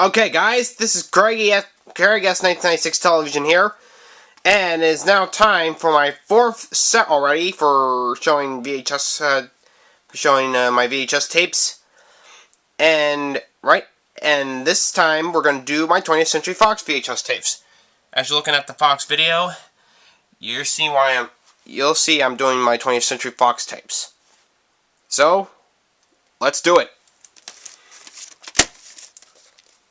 Okay, guys, this is Craig S 1996 Television here, and it is now time for my fourth set already for showing VHS, my VHS tapes, and this time we're going to do my 20th Century Fox VHS tapes. As you're looking at the Fox video, you'll see I'm doing my 20th Century Fox tapes. So, let's do it.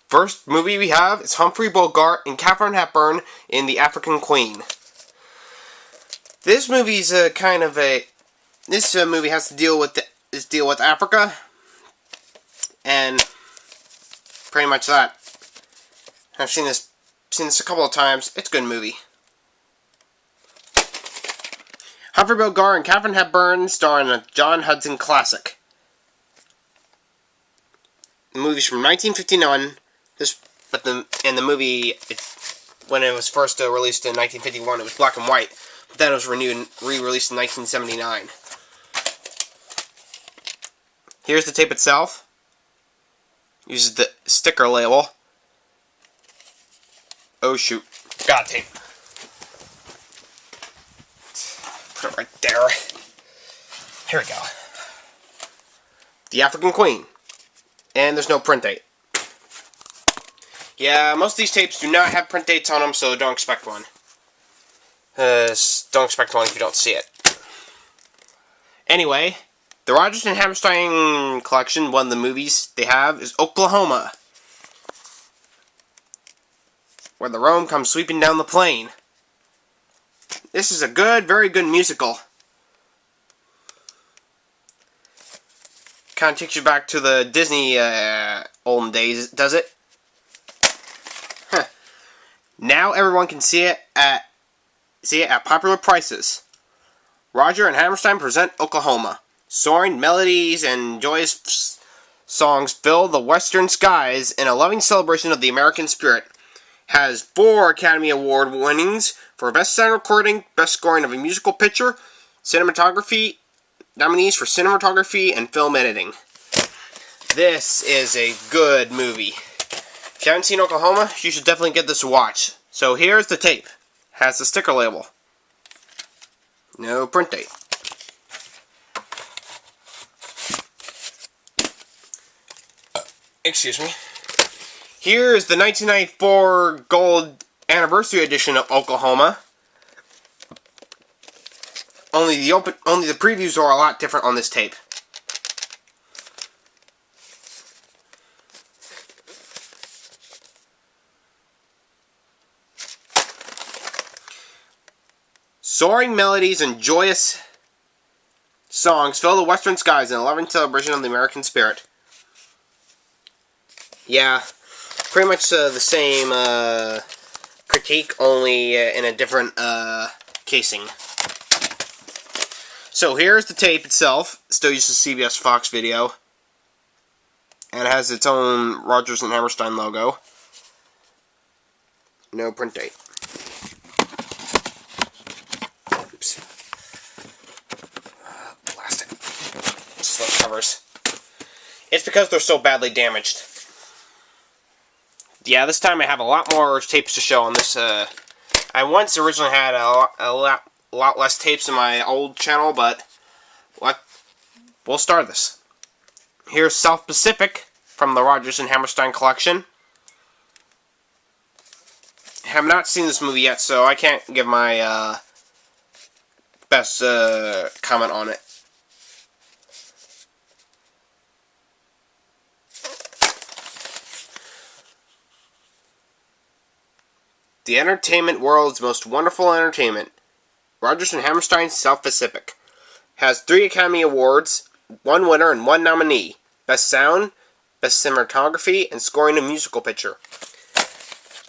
First movie we have is Humphrey Bogart and Katharine Hepburn in The African Queen. This movie's movie has to deal with Africa, and pretty much that. I've seen this a couple of times. It's a good movie. Humphrey Bogart and Katharine Hepburn star in a John Hudson classic. The movie's from 1959. The movie, when it was first released in 1951, it was black and white. But then it was renewed and re-released in 1979. Here's the tape itself. Uses the sticker label. Oh shoot, got tape. Put it right there. Here we go. The African Queen. And there's no print date. Yeah, most of these tapes do not have print dates on them, so don't expect one. Don't expect one if you don't see it. Anyway, the Rodgers and Hammerstein collection, one of the movies they have, is Oklahoma, where the Rome comes sweeping down the plain. This is a very good musical. Kind of takes you back to the Disney olden days, does it? Now everyone can see it at popular prices. Rodgers and Hammerstein present Oklahoma. Soaring melodies and joyous songs fill the western skies in a loving celebration of the American spirit. Has 4 Academy Award winnings for Best Sound Recording, Best Scoring of a Musical Picture, Cinematography, nominees for Cinematography and Film Editing. This is a good movie. If you haven't seen Oklahoma, you should definitely get this to watch. So here's the tape. Has the sticker label. No print date. Excuse me. Here's the 1994 Gold Anniversary Edition of Oklahoma. Only the previews are a lot different on this tape. Soaring melodies and joyous songs fill the western skies in a loving celebration of the American spirit. Yeah, pretty much the same critique, only in a different casing. So here's the tape itself. Still uses CBS Fox video. And it has its own Rodgers and Hammerstein logo. No print date. Oops. Plastic. Slip covers. It's because they're so badly damaged. Yeah, this time I have a lot more tapes to show on this. I once originally had a lot less tapes in my old channel, but we'll start this. Here's South Pacific from the Rodgers and Hammerstein collection. I have not seen this movie yet, so I can't give my best comment on it. The entertainment world's most wonderful entertainment. Rodgers and Hammerstein South Pacific. Has 3 Academy Awards, 1 winner and 1 nominee. Best Sound, Best Cinematography, and Scoring a Musical Picture.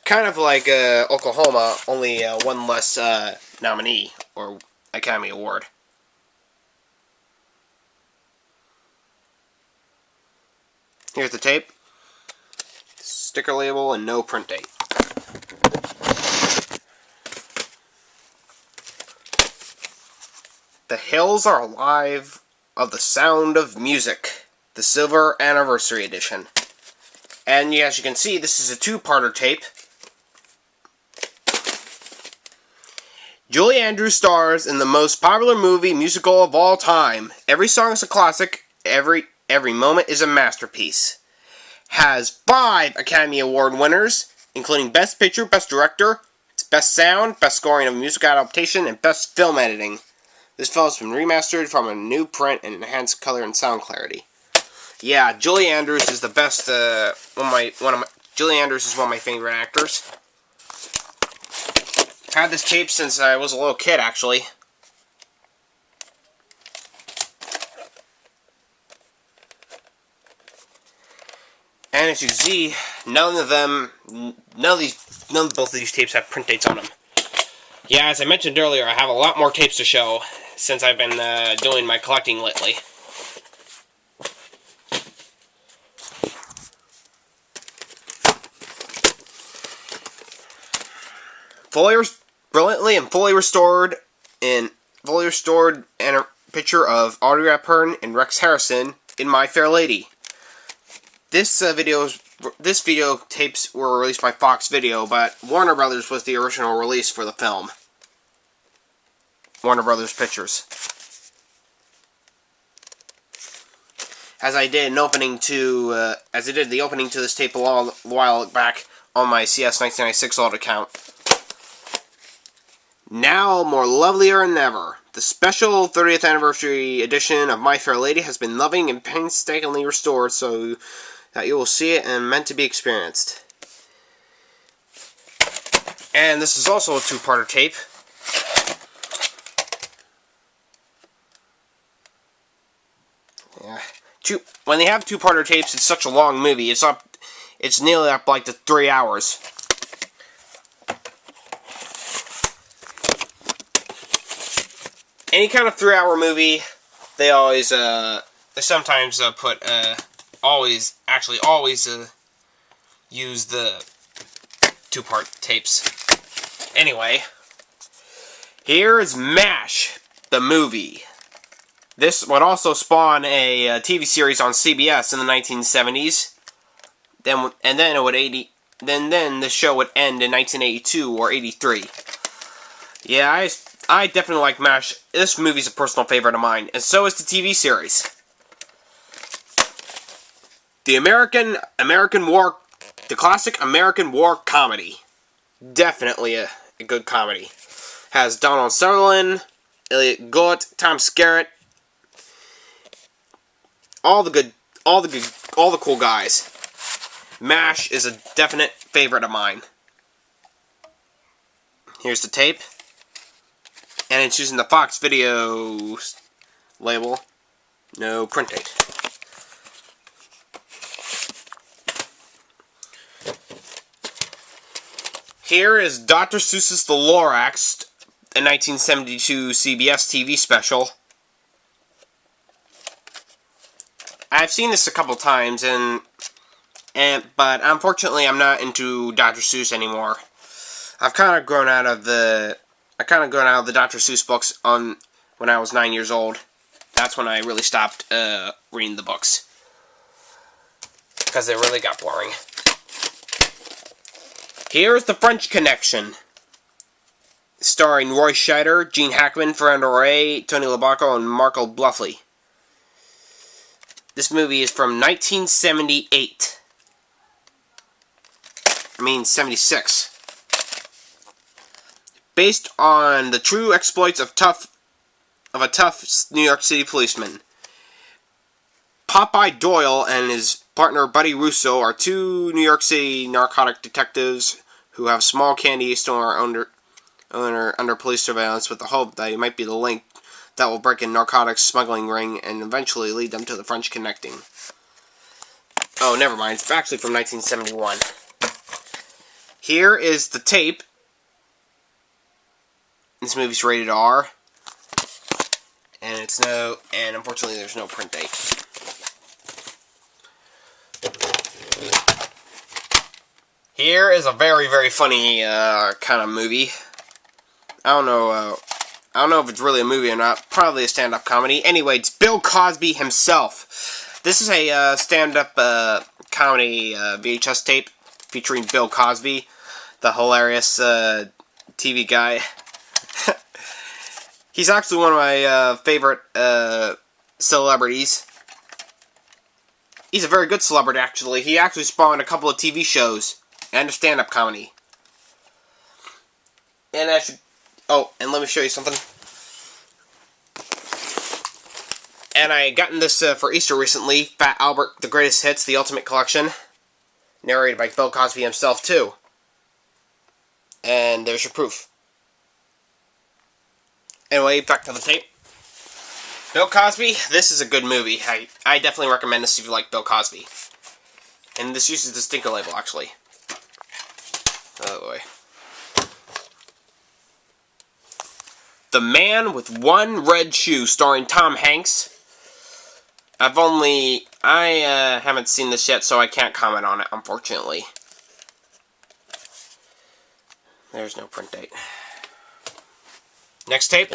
Kind of like Oklahoma, only 1 less nominee or Academy Award. Here's the tape. Sticker label and no print date. The hills are alive of the sound of music. The Silver Anniversary Edition. And as you can see, this is a two-parter tape. Julie Andrews stars in the most popular movie musical of all time. Every song is a classic. Every moment is a masterpiece. Has 5 Academy Award winners, including Best Picture, Best Director, Best Sound, Best Scoring of Music Adaptation, and Best Film Editing. This film has been remastered from a new print and enhanced color and sound clarity. Yeah, Julie Andrews is the best. Julie Andrews is one of my favorite actors. Had this tape since I was a little kid, actually. And as you can see, none of both of these tapes have print dates on them. Yeah, as I mentioned earlier, I have a lot more tapes to show since I've been doing my collecting lately. Brilliantly and fully restored and a picture of Audrey Hepburn and Rex Harrison in My Fair Lady. This video tapes were released by Fox Video, but Warner Brothers was the original release for the film. Warner Brothers Pictures. As I did the opening to this tape a while back on my CS 1996 alt account. Now more lovelier than ever, the special 30th anniversary edition of My Fair Lady has been loving and painstakingly restored so that you will see it and meant to be experienced. And this is also a two-parter tape. Yeah. When they have two-parter tapes, it's such a long movie. It's nearly up like to 3 hours. Any kind of 3-hour movie, they sometimes always use the two-part tapes. Anyway, here is MASH, the movie. This would also spawn a TV series on CBS in the 1970s. Then the show would end in 1982 or 83. Yeah, I definitely like MASH. This movie's a personal favorite of mine, and so is the TV series. The classic American war comedy. Definitely a good comedy. Has Donald Sutherland, Elliot Gould, Tom Skerritt, all the cool guys. MASH is a definite favorite of mine. Here's the tape. And it's using the Fox Video label. No print date. Here is Dr. Seuss's The Lorax, a 1972 CBS TV special. I've seen this a couple times, but unfortunately I'm not into Dr. Seuss anymore. I've kind of grown out of the Dr. Seuss books when I was 9 years old. That's when I really stopped reading the books. Because they really got boring. Here's The French Connection. Starring Roy Scheider, Gene Hackman, Fernando Rey, Tony Labacco, and Marco Bluffley. This movie is from 1978. 76. Based on the true exploits of a tough New York City policeman. Popeye Doyle and his partner Buddy Russo are two New York City narcotic detectives who have a small candy store under police surveillance with the hope that it might be the link that will break a narcotics smuggling ring and eventually lead them to the French Connecting. Oh, never mind. It's actually from 1971. Here is the tape. This movie's rated R. And unfortunately there's no print date. Here is a very, very funny kind of movie. I don't know if it's really a movie or not. Probably a stand-up comedy. Anyway, it's Bill Cosby himself This is a stand-up comedy VHS tape featuring Bill Cosby, the hilarious TV guy. He's actually one of my favorite celebrities. He's a very good celebrity, actually. He actually spawned a couple of TV shows and a stand-up comedy. And and let me show you something. And I gotten this for Easter recently. Fat Albert, The Greatest Hits, The Ultimate Collection. Narrated by Bill Cosby himself, too. And there's your proof. Anyway, back to the tape. Bill Cosby, this is a good movie. I definitely recommend this if you like Bill Cosby. And this uses the sticker label, actually. Oh boy. The Man with One Red Shoe, starring Tom Hanks. I haven't seen this yet, so I can't comment on it, unfortunately. There's no print date. Next tape.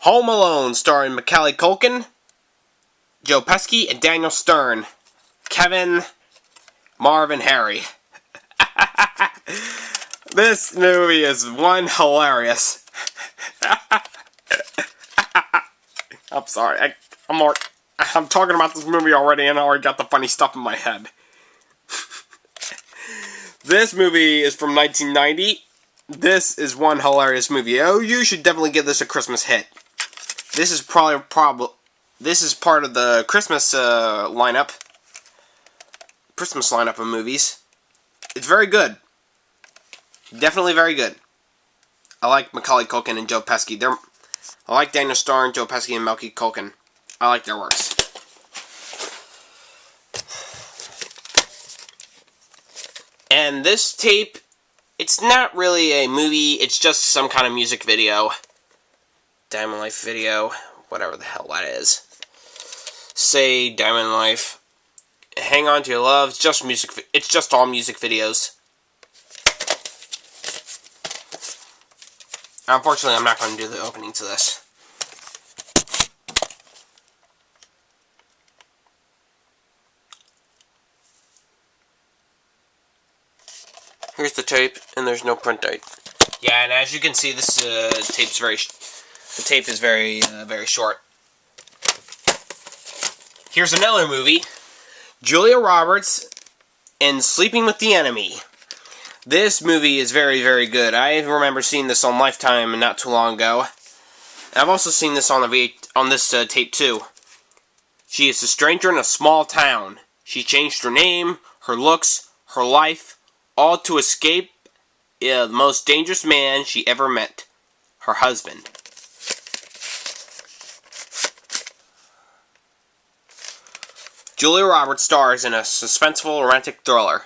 Home Alone, starring Macaulay Culkin, Joe Pesci, and Daniel Stern. Kevin, Marv, and Harry. This movie is one hilarious. I'm sorry. I'm talking about this movie already, and I already got the funny stuff in my head. This movie is from 1990. This is one hilarious movie. Oh, you should definitely give this a Christmas hit. This is this is part of the Christmas lineup. Christmas lineup of movies. It's very good. Definitely very good. I like Macaulay Culkin and Joe Pesci. I like Daniel Stern, Joe Pesci, and Macaulay Culkin. I like their works. And this tape, it's not really a movie, it's just some kind of music video. Diamond Life video, whatever the hell that is. Say Diamond Life. Hang On to Your Love, it's just all music videos. Unfortunately, I'm not going to do the opening to this. Here's the tape, and there's no print date. Yeah, and as you can see, this the tape is very short. Here's another movie, Julia Roberts in Sleeping with the Enemy. This movie is very, very good. I remember seeing this on Lifetime not too long ago. I've also seen this on this tape too. She is a stranger in a small town. She changed her name, her looks, her life, all to escape the most dangerous man she ever met, her husband. Julia Roberts stars in a suspenseful romantic thriller.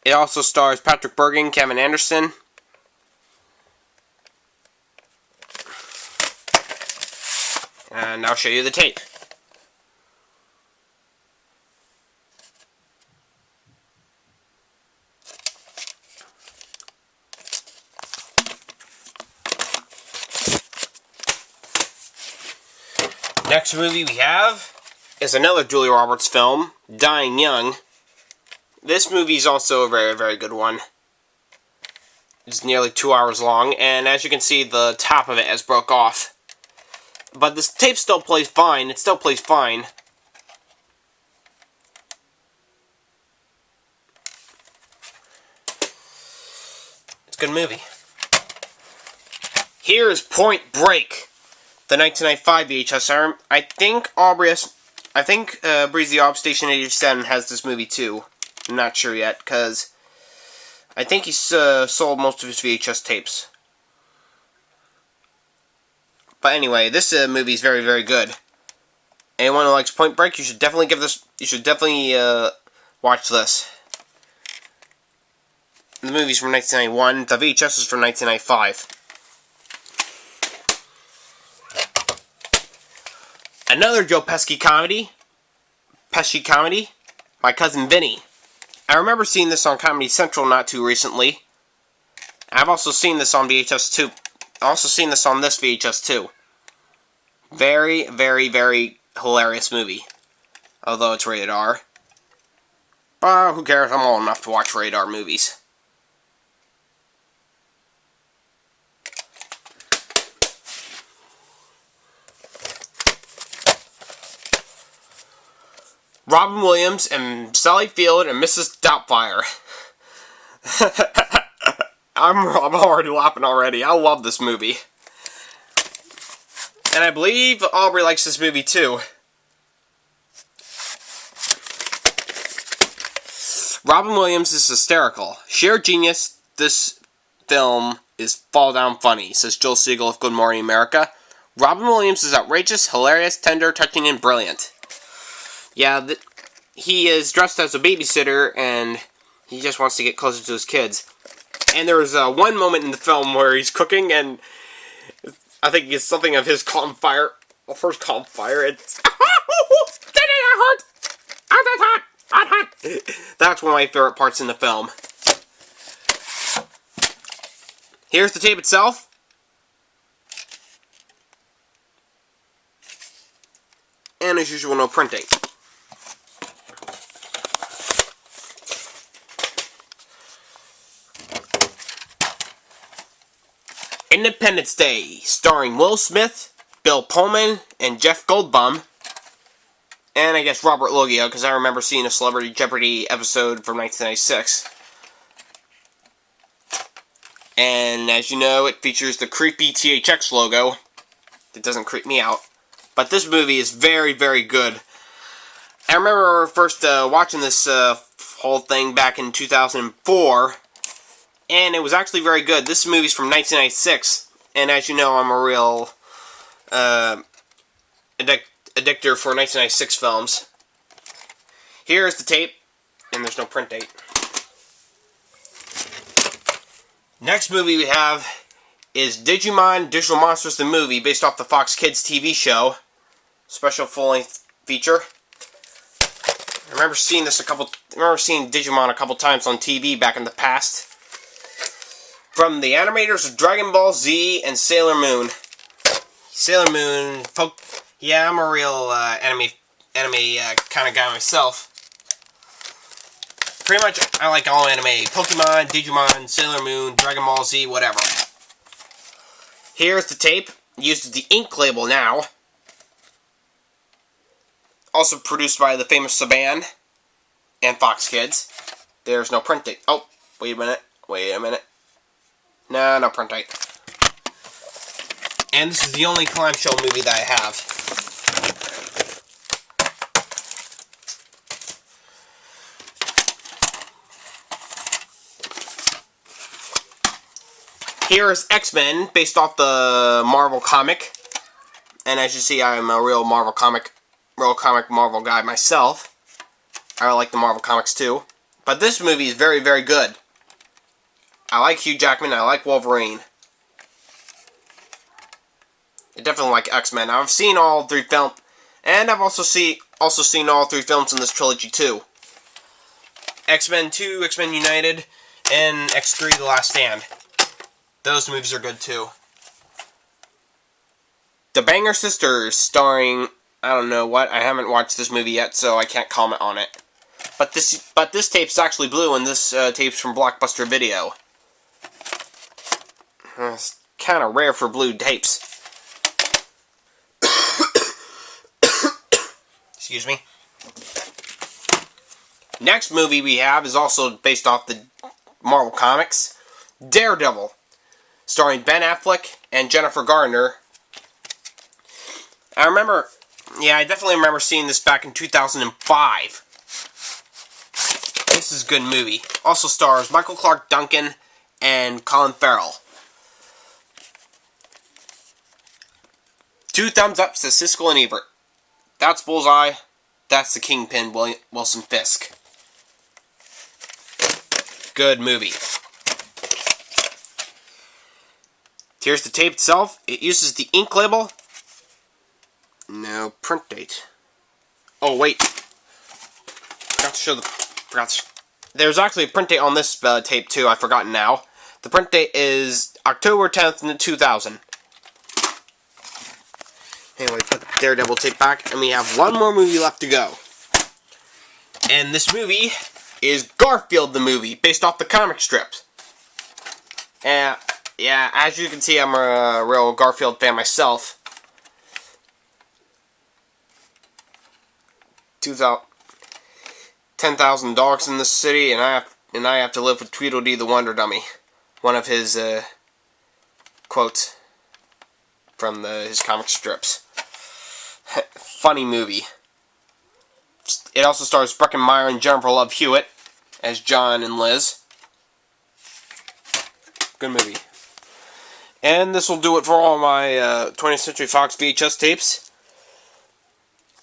It also stars Patrick Bergin, Kevin Anderson. And I'll show you the tape. Next movie we have is another Julia Roberts film, Dying Young. This movie is also a very, very good one. It's nearly 2 hours long, and as you can see, the top of it has broke off. But this tape still plays fine. It still plays fine. It's a good movie. Here is Point Break, the 1995 VHS. I think Breezy Ob Station 87 has this movie too. I'm not sure yet, because I think he's sold most of his VHS tapes. But anyway, this movie is very, very good. Anyone who likes Point Break, you should definitely watch this. The movie's from 1991. The VHS is from 1995. Another Joe Pesci comedy. My Cousin Vinny. I remember seeing this on Comedy Central not too recently. I've also seen this on VHS too. I've also seen this on this VHS too. Very, very, very hilarious movie. Although it's rated R. But who cares? I'm old enough to watch rated R movies. Robin Williams and Sally Field and Mrs. Doubtfire. I'm already laughing already. I love this movie. And I believe Aubrey likes this movie too. Robin Williams is hysterical. Sheer genius. This film is fall down funny, says Joel Siegel of Good Morning America. Robin Williams is outrageous, hilarious, tender, touching, and brilliant. Yeah, he is dressed as a babysitter, and he just wants to get closer to his kids. And there's one moment in the film where he's cooking, and I think it's something of his caught on fire. Well, first caught on fire, it's... That's one of my favorite parts in the film. Here's the tape itself. And as usual, no printing. Independence Day, starring Will Smith, Bill Pullman, and Jeff Goldblum. And I guess Robert Loggia, because I remember seeing a Celebrity Jeopardy episode from 1996. And as you know, it features the creepy THX logo. It doesn't creep me out. But this movie is very, very good. I remember first watching this whole thing back in 2004. And it was actually very good. This movie's from 1996. And as you know, I'm a real addictor for 1996 films. Here's the tape. And there's no print date. Next movie we have is Digimon Digital Monsters the Movie, based off the Fox Kids TV show. Special full-length feature. I remember seeing Digimon a couple times on TV back in the past. From the animators of Dragon Ball Z and Sailor Moon. Sailor Moon, yeah, I'm a real anime kind of guy myself. Pretty much, I like all anime. Pokemon, Digimon, Sailor Moon, Dragon Ball Z, whatever. Here's the tape. Uses the ink label now. Also produced by the famous Saban and Fox Kids. There's no print date. Oh, wait a minute. No, no print date. And this is the only clamshell movie that I have. Here is X-Men, based off the Marvel comic. And as you see, I'm a real comic Marvel guy myself. I like the Marvel comics too. But this movie is very, very good. I like Hugh Jackman, I like Wolverine. I definitely like X-Men. I've seen all three films, and I've also seen all three films in this trilogy too. X-Men 2, X-Men United, and X3 The Last Stand. Those movies are good too. The Banger Sisters, starring, I don't know what, I haven't watched this movie yet, so I can't comment on it. But this tape's actually blue, and this tape's from Blockbuster Video. It's kind of rare for blue tapes. Excuse me. Next movie we have is also based off the Marvel Comics. Daredevil, starring Ben Affleck and Jennifer Garner. I definitely remember seeing this back in 2005. This is a good movie. Also stars Michael Clark Duncan and Colin Farrell. 2 thumbs up, says Siskel and Ebert. That's Bullseye. That's the Kingpin, Wilson Fisk. Good movie. Here's the tape itself. It uses the ink label. No print date. Oh, wait. There's actually a print date on this tape, too. I've forgotten now. The print date is October 10th, 2000. Anyway, put the Daredevil tape back, and we have one more movie left to go. And this movie is Garfield the movie, based off the comic strips. And yeah, as you can see, I'm a real Garfield fan myself. 10,000 dogs in this city, and I have to live with Tweedledee the Wonder Dummy. One of his quotes from his comic strips. Funny movie. It also stars Breckenmeyer and Jennifer Love Hewitt as John and Liz. Good movie. And this will do it for all my 20th Century Fox VHS tapes.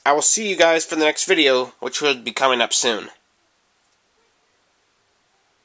I will see you guys for the next video, which will be coming up soon.